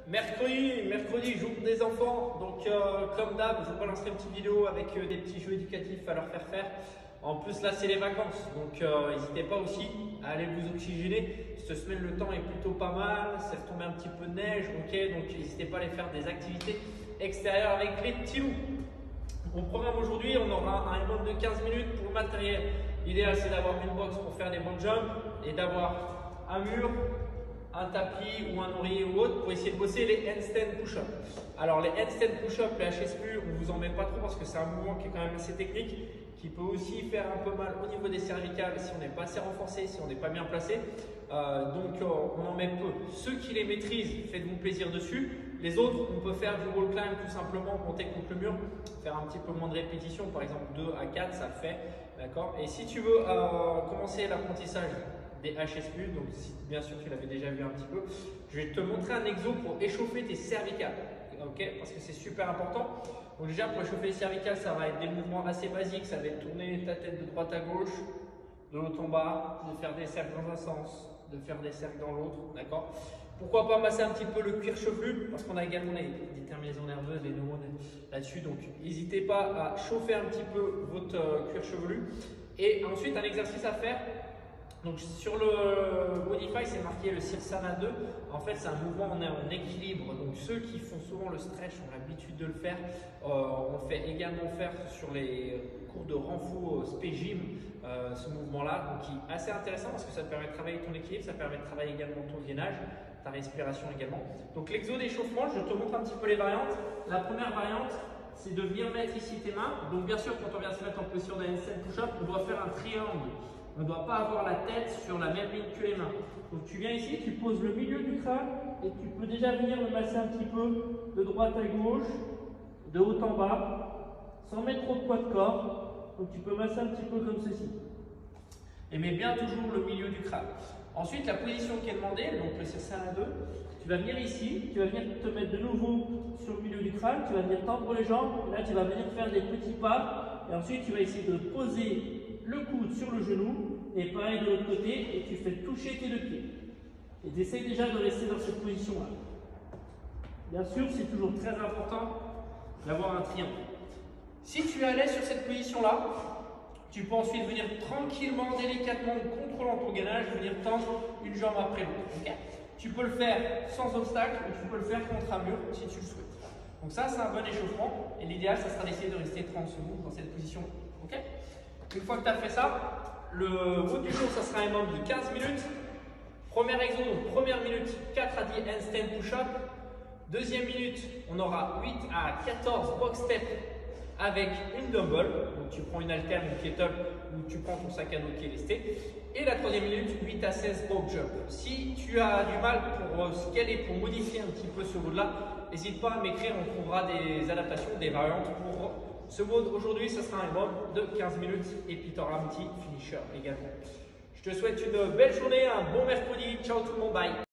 Mercredi, jour des enfants. Donc, comme d'hab, je vous balancerai une petite vidéo avec des petits jeux éducatifs à leur faire. En plus, là, c'est les vacances. Donc, n'hésitez pas aussi à aller vous oxygéner. Cette semaine, le temps est plutôt pas mal. C'est retombé un petit peu de neige. Ok, donc n'hésitez pas à aller faire des activités extérieures avec les petits loups. Au programme aujourd'hui, on aura un mode de 15 minutes pour le matériel. L'idéal, c'est d'avoir une box pour faire des bons jumps et d'avoir un mur, un tapis ou un oreiller ou autre pour essayer de bosser les handstand push-up. Alors les handstand push-up, les HSPU, on ne vous en met pas trop parce que c'est un mouvement qui est quand même assez technique, qui peut aussi faire un peu mal au niveau des cervicales si on n'est pas assez renforcé, si on n'est pas bien placé. Donc on en met peu. Ceux qui les maîtrisent, faites-vous plaisir dessus. Les autres, on peut faire du wall climb tout simplement, monter contre le mur, faire un petit peu moins de répétitions, par exemple 2 à 4, ça le fait. D'accord. Et si tu veux commencer l'apprentissage des HSPU, donc si bien sûr tu l'avais déjà vu un petit peu, je vais te montrer un exo pour échauffer tes cervicales, ok, parce que c'est super important. Donc déjà pour échauffer les cervicales, ça va être des mouvements assez basiques, ça va être tourner ta tête de droite à gauche, de haut en bas, de faire des cercles dans un sens, de faire des cercles dans l'autre, d'accord. Pourquoi pas masser un petit peu le cuir chevelu, parce qu'on a également des terminaisons nerveuses, des neurones là-dessus, donc n'hésitez pas à chauffer un petit peu votre cuir chevelu. Et ensuite un exercice à faire. Donc sur le Bodify, c'est marqué le Sirsana 2. En fait, c'est un mouvement en équilibre. Donc ceux qui font souvent le stretch ont l'habitude de le faire. On le fait également faire sur les cours de renfo Spé Gym, ce mouvement-là, donc qui est assez intéressant parce que ça te permet de travailler ton équilibre, ça permet de travailler également ton gainage, ta respiration également. Donc l'exo d'échauffement, je te montre un petit peu les variantes. La première variante, c'est de venir mettre ici tes mains. Donc bien sûr, quand on vient se mettre en position d'un handstand push-up, on doit faire un triangle. On ne doit pas avoir la tête sur la même ligne que les mains. Donc tu viens ici, tu poses le milieu du crâne et tu peux déjà venir le masser un petit peu de droite à gauche, de haut en bas, sans mettre trop de poids de corps. Donc tu peux masser un petit peu comme ceci. Et mets bien toujours le milieu du crâne. Ensuite, la position qui est demandée, donc le Sirsana 2, tu vas venir ici, tu vas venir te mettre de nouveau sur le milieu du crâne, tu vas venir tendre les jambes, et là tu vas venir faire des petits pas, et ensuite tu vas essayer de poser le coude sur le genou, et pareil de l'autre côté, et tu fais toucher tes deux pieds. Et tu essayes déjà de rester dans cette position-là. Bien sûr, c'est toujours très important d'avoir un triangle. Si tu es à l'aise sur cette position-là, tu peux ensuite venir tranquillement, délicatement, contrôlant ton gainage, venir tendre une jambe après l'autre. Okay. Tu peux le faire sans obstacle ou tu peux le faire contre un mur si tu le souhaites. Donc ça, c'est un bon échauffement. Et l'idéal, ça sera d'essayer de rester 30 secondes dans cette position. Okay. Une fois que tu as fait ça, le route du jour, ça sera un moment de 15 minutes. Premier exo, donc première minute, 4 à 10 handstand push-up. Deuxième minute, on aura 8 à 14 box step avec une dumbbell. Donc tu prends une haltère, une kettle ou tu prends ton sac à dos qui est lesté. Et la troisième minute, 8 à 16 box jump. Si tu as du mal pour scaler, pour modifier un petit peu ce mode-là, n'hésite pas à m'écrire, on trouvera des adaptations, des variantes pour ce mode. Aujourd'hui, ce sera un mode de 15 minutes et puis tu auras un petit finisher également. Je te souhaite une belle journée, un bon mercredi. Ciao tout le monde, bye.